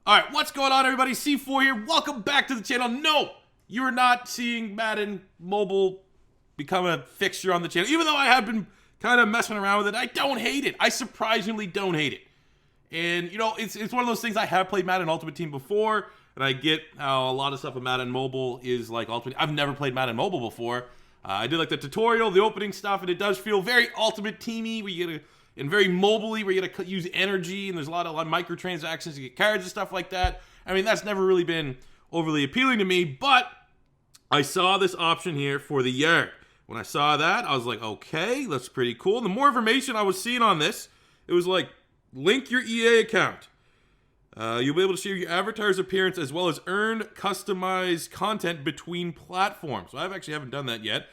All right, what's going on, everybody? C4 here. Welcome back to the channel. No, you're not seeing Madden Mobile become a fixture on the channel. Even though I have been kind of messing around with it, I don't hate it. I surprisingly don't hate it. And, you know, it's one of those things. I have played Madden Ultimate Team before, and I get how a lot of stuff in Madden Mobile is like Ultimate. I've never played Madden Mobile before. I did like the tutorial, the opening stuff, and it does feel very Ultimate Teamy, where you get and very mobily, where you got to use energy, and there's a lot of microtransactions to get cards and stuff like that. I mean, that's never really been overly appealing to me, but I saw this option here for the yard. When I saw that, I was like, okay, that's pretty cool. The more information I was seeing on this, it was like, link your EA account. You'll be able to share your avatar's appearance as well as earn customized content between platforms. So I actually haven't done that yet.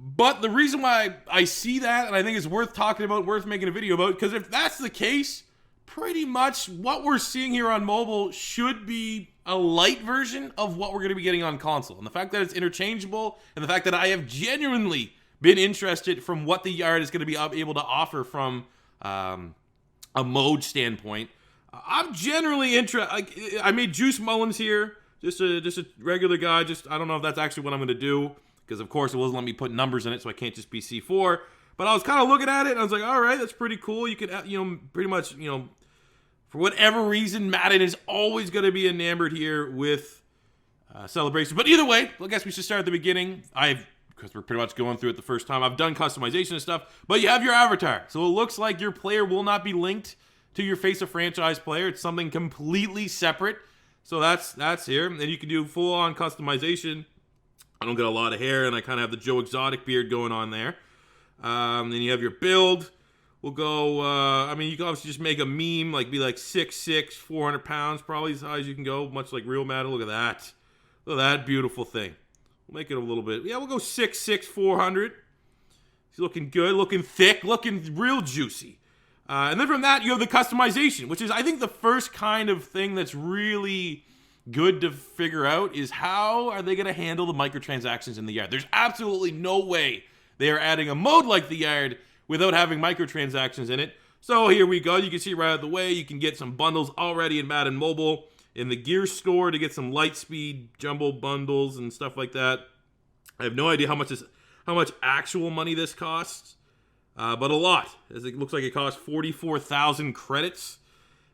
But the reason why I see that, and I think it's worth talking about, worth making a video about, because if that's the case, pretty much what we're seeing here on mobile should be a light version of what we're going to be getting on console. And the fact that it's interchangeable, and the fact that I have genuinely been interested from what the yard is going to be able to offer from a mode standpoint, I'm generally interested. I made Juice Mullins here, just a regular guy. I don't know if that's actually what I'm going to do, because of course it wasn't letting me put numbers in it, so I can't just be C4. But I was kind of looking at it, and I was like, all right, that's pretty cool. You could, pretty much, for whatever reason, Madden is always going to be enamored here with celebrations. But either way, I guess we should start at the beginning. Because we're pretty much going through it the first time. I've done customization and stuff, but you have your avatar. So it looks like your player will not be linked to your Face of Franchise player. It's something completely separate. So that's here. And you can do full-on customization. I don't get a lot of hair, and I kind of have the Joe Exotic beard going on there. Then you have your build. We'll go, you can obviously just make a meme, be like 6'6", 400 pounds, probably as high as you can go, much like real Madden. Look at that. Look at that beautiful thing. We'll make it a little bit. Yeah, we'll go 6'6", 400. He's looking good, looking thick, looking real juicy. And then from that, you have the customization, which is, I think, the first kind of thing that's really good to figure out is how are they going to handle the microtransactions in the yard. There's absolutely no way they are adding a mode like the yard without having microtransactions in it. So here we go. You can see right out of the way, you can get some bundles already in Madden Mobile in the gear store to get some light speed jumbo bundles and stuff like that. I have no idea how much actual money this costs, but a lot. As it looks like it costs 44,000 credits.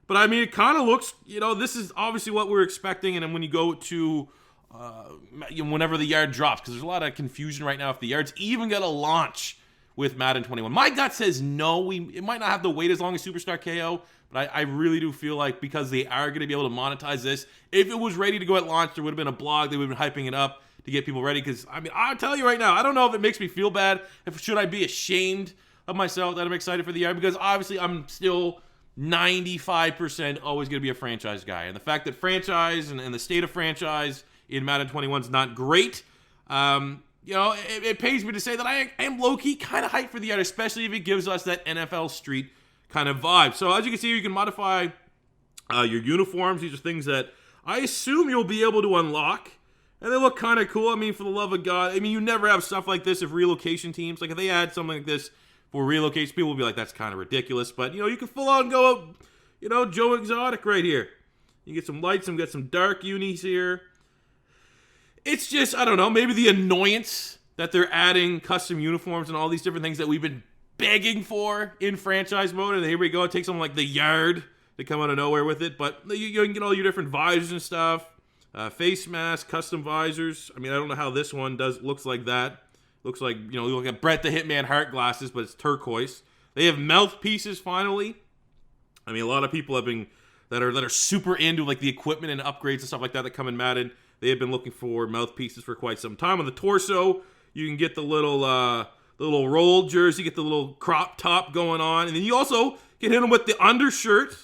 But I mean, it kind of looks, this is obviously what we're expecting. And then when you go to whenever the yard drops, because there's a lot of confusion right now if the yard's even gonna launch with Madden 21. My gut says no. It might not have to wait as long as Superstar KO, but I really do feel like because they are going to be able to monetize this, if it was ready to go at launch, there would have been a blog. They would have been hyping it up to get people ready. Because, I'll tell you right now, I don't know if it makes me feel bad. Should I be ashamed of myself that I'm excited for the yard? Because obviously I'm still 95% always going to be a franchise guy. And the fact that franchise and the state of franchise in Madden 21 is not great, it pays me to say that I am low-key kind of hyped for the yard, especially if it gives us that NFL Street kind of vibe. So as you can see, you can modify your uniforms. These are things that I assume you'll be able to unlock, and they look kind of cool. For the love of God, you never have stuff like this if relocation teams, if they add something like this for relocation, people will be like, that's kind of ridiculous. But, you can full on go up, Joe Exotic right here. You get some lights, and get some dark unis here. It's just, I don't know, maybe the annoyance that they're adding custom uniforms and all these different things that we've been begging for in franchise mode. And here we go. It takes something like the yard to come out of nowhere with it. But you can get all your different visors and stuff. Face masks, custom visors. I don't know how this one looks like that. Looks like, you look at Brett the Hitman Hart glasses, but it's turquoise. They have mouthpieces finally. A lot of people have been, that are super into the equipment and upgrades and stuff like that come in Madden. They have been looking for mouthpieces for quite some time. On the torso, you can get the little roll jersey, get the little crop top going on, and then you also can hit them with the undershirt.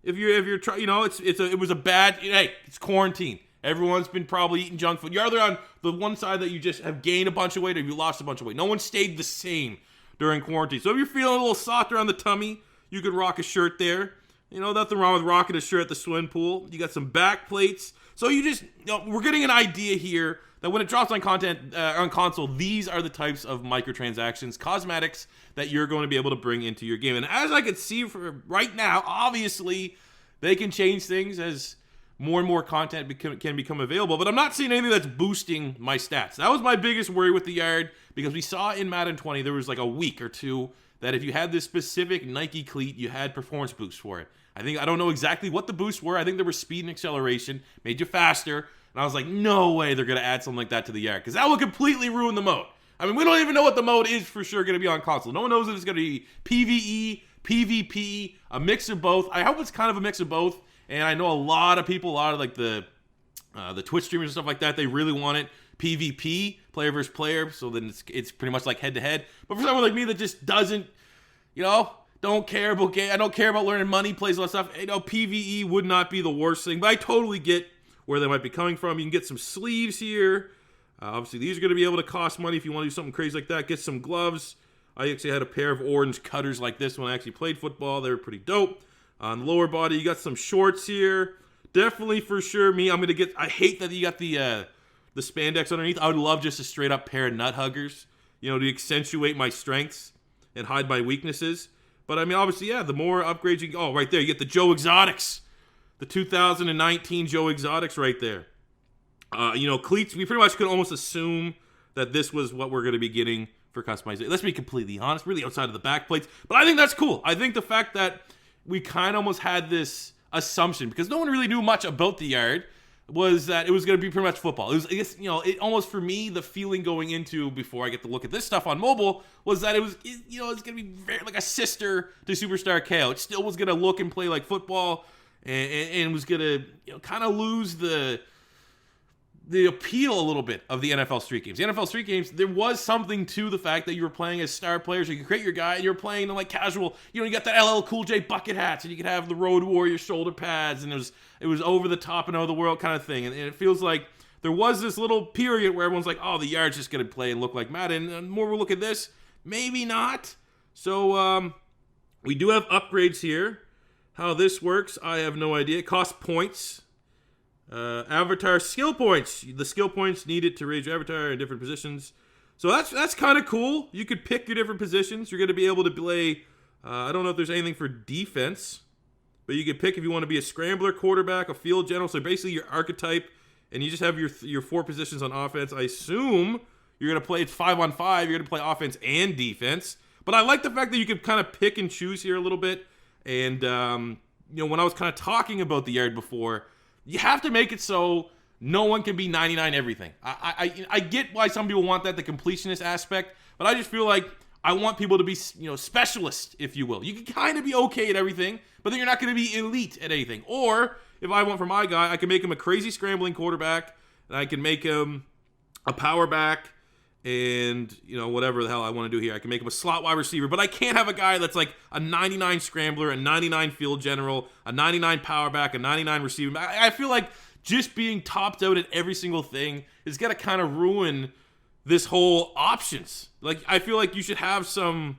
If you're trying, it was a bad. Hey, it's quarantine. Everyone's been probably eating junk food. You're either on the one side that you just have gained a bunch of weight, or you lost a bunch of weight. No one stayed the same during quarantine. So if you're feeling a little softer on the tummy, you could rock a shirt there. Nothing wrong with rocking a shirt at the swim pool. You got some back plates. So you just, we're getting an idea here that when it drops on on console, these are the types of microtransactions, cosmetics that you're going to be able to bring into your game. And as I can see for right now, obviously they can change things as more and more content can become available. But I'm not seeing anything that's boosting my stats. That was my biggest worry with the yard, because we saw in Madden 20 there was like a week or two that if you had this specific Nike cleat, you had performance boosts for it. I don't know exactly what the boosts were. I think there was speed and acceleration, made you faster. And I was like, no way they're going to add something like that to the yard, because that would completely ruin the mode. I mean, we don't even know what the mode is for sure going to be on console. No one knows if it's going to be PvE, PvP, a mix of both. I hope it's kind of a mix of both. And I know a lot of people, a lot of like the Twitch streamers and stuff like that, they really want it PvP, player versus player. So then it's pretty much like head to head. But for someone like me that just doesn't, don't care about game, I don't care about learning money, plays all that stuff. PvE would not be the worst thing. But I totally get where they might be coming from. You can get some sleeves here. Obviously, these are going to be able to cost money if you want to do something crazy like that. Get some gloves. I actually had a pair of orange cutters like this when I actually played football. They were pretty dope. On the lower body, you got some shorts here. Definitely for sure me. I'm going to get... I hate that you got the spandex underneath. I would love just a straight up pair of nut huggers, to accentuate my strengths and hide my weaknesses. But I mean, obviously, yeah, the more upgrades you... Oh, right there. You get the Joe Exotics. The 2019 Joe Exotics right there. Cleats, we pretty much could almost assume that this was what we're going to be getting for customization. Let's be completely honest, really outside of the back plates. But I think that's cool. I think the fact that we kind of almost had this assumption, because no one really knew much about the yard, was that it was going to be pretty much football. It was, I guess, it almost for me, the feeling going into before I get to look at this stuff on mobile was that it's going to be very like a sister to Superstar KO. It still was going to look and play like football, and was going to kind of lose the appeal a little bit of the NFL Street Games. The NFL Street Games, there was something to the fact that you were playing as star players. You could create your guy, and you were playing in like casual. You got the LL Cool J bucket hats, and you could have the Road Warrior shoulder pads, and it was over the top and over the world kind of thing. And it feels like there was this little period where everyone's like, oh, the yard's just going to play and look like Madden. And the more we look at this, maybe not. So we do have upgrades here. How this works, I have no idea. It costs points. Avatar skill points. The skill points needed to raise your avatar in different positions. So that's kind of cool. You could pick your different positions. You're going to be able to play. I don't know if there's anything for defense, but you could pick if you want to be a scrambler, quarterback, a field general. So basically your archetype, and you just have your 4 positions on offense. I assume you're going to play 5-on-5. You're going to play offense and defense. But I like the fact that you could kind of pick and choose here a little bit. And when I was kind of talking about the yard before, you have to make it so no one can be 99 everything. I get why some people want that, the completionist aspect, but I just feel like I want people to be, specialists, if you will. You can kind of be okay at everything, but then you're not going to be elite at anything. Or if I want for my guy, I can make him a crazy scrambling quarterback, and I can make him a power back, and whatever the hell I want to do here. I can make him a slot wide receiver, but I can't have a guy that's like a 99 scrambler, a 99 field general, a 99 power back, a 99 receiver. I feel like just being topped out at every single thing is going to kind of ruin this whole options. Like, I feel like you should have some,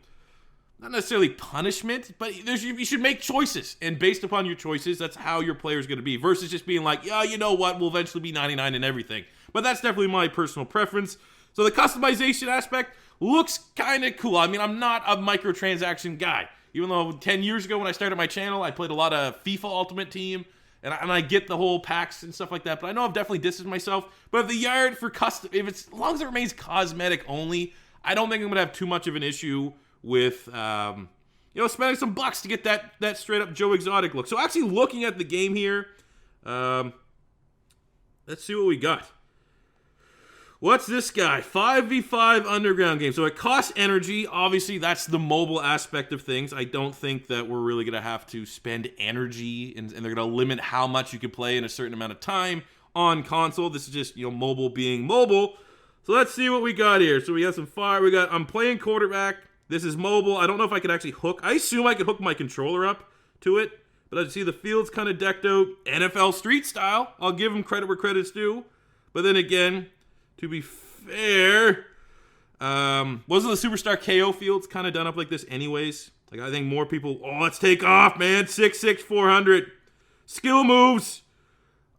not necessarily punishment, but you should make choices, and based upon your choices, that's how your player is going to be, versus just being like, yeah, you know what, we'll eventually be 99 in everything. But that's definitely my personal preference. So the customization aspect looks kind of cool. I mean, I'm not a microtransaction guy. Even though 10 years ago when I started my channel, I played a lot of FIFA Ultimate Team, and I get the whole packs and stuff like that. But I know I've definitely distanced myself. But if the yard for custom, as long as it remains cosmetic only, I don't think I'm gonna have too much of an issue with spending some bucks to get that straight up Joe Exotic look. So actually looking at the game here, let's see what we got. What's this guy? 5v5 underground game. So it costs energy. Obviously, that's the mobile aspect of things. I don't think that we're really going to have to spend energy, and they're going to limit how much you can play in a certain amount of time on console. This is just, mobile being mobile. So let's see what we got here. So we got some fire. I'm playing quarterback. This is mobile. I don't know if I could actually hook. I assume I could hook my controller up to it. But I see the field's kind of decked out NFL Street style. I'll give them credit where credit's due. But then again, to be fair, wasn't the Superstar KO fields kind of done up like this anyways? Like, I think more people, let's take off, man. 6'6", 400. Skill moves.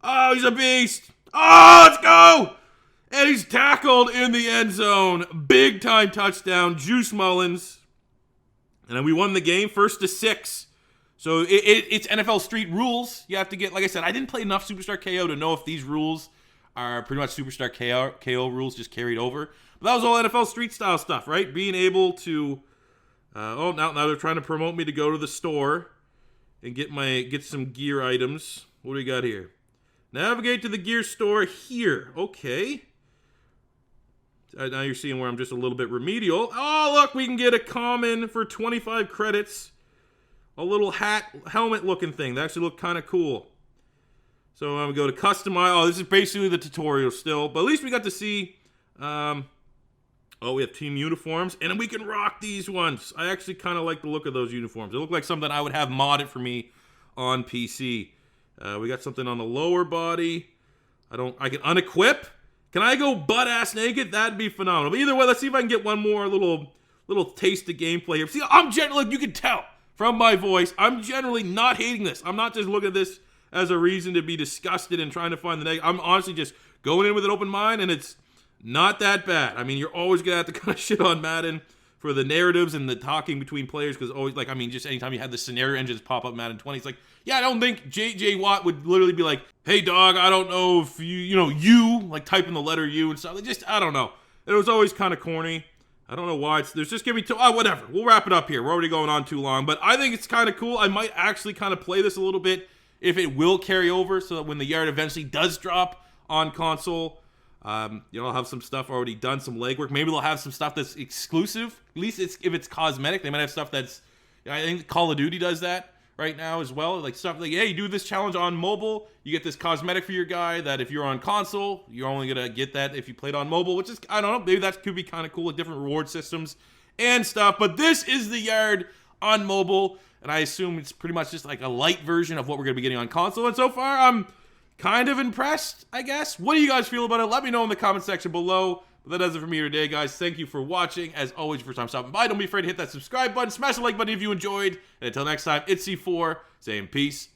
Oh, he's a beast. Oh, let's go. And he's tackled in the end zone. Big time touchdown. Juice Mullins. And then we won the game 1-6. So it's NFL Street rules. You have to get, like I said, I didn't play enough Superstar KO to know if these rules are pretty much Superstar KO rules just carried over. But that was all NFL Street style stuff, right? Being able to, now they're trying to promote me to go to the store and get some gear items. What do we got here? Navigate to the gear store here. Okay. Now you're seeing where I'm just a little bit remedial. Oh, look, we can get a common for 25 credits. A little helmet looking thing. That actually looked kind of cool. So I'm going to go to customize. Oh, this is basically the tutorial still. But at least we got to see, we have team uniforms. And we can rock these ones. I actually kind of like the look of those uniforms. They look like something I would have modded for me on PC. We got something on the lower body. I can unequip. Can I go butt-ass naked? That'd be phenomenal. But either way, let's see if I can get one more little taste of gameplay here. See, I'm generally, you can tell from my voice, I'm generally not hating this. I'm not just looking at this as a reason to be disgusted and trying to find the negative. I'm honestly just going in with an open mind, and it's not that bad. I mean, you're always going to have to kind of shit on Madden for the narratives and the talking between players, because always, like, I mean, just anytime you had the scenario engines pop up Madden 20, it's like, yeah, I don't think J.J. Watt would literally be like, hey, dog, I don't know if you, like typing the letter U and stuff. Just, I don't know. It was always kind of corny. I don't know why. There's just going to be whatever. We'll wrap it up here. We're already going on too long, but I think it's kind of cool. I might actually kind of play this a little bit if it will carry over, so that when the yard eventually does drop on console, I'll have some stuff already done, some legwork. Maybe they'll have some stuff that's exclusive. At least if it's cosmetic. They might have stuff that's, I think Call of Duty does that right now as well. Like stuff like, hey, do this challenge on mobile. You get this cosmetic for your guy that if you're on console, you're only going to get that if you played on mobile, which is, I don't know, maybe that could be kind of cool with different reward systems and stuff. But this is the yard on mobile, and I assume it's pretty much just like a light version of what we're going to be getting on console. And so far, I'm kind of impressed, I guess. What do you guys feel about it? Let me know in the comment section below. But that does it for me today, guys. Thank you for watching. As always, first time stopping by, don't be afraid to hit that subscribe button. Smash the like button if you enjoyed. And until next time, it's C4 saying peace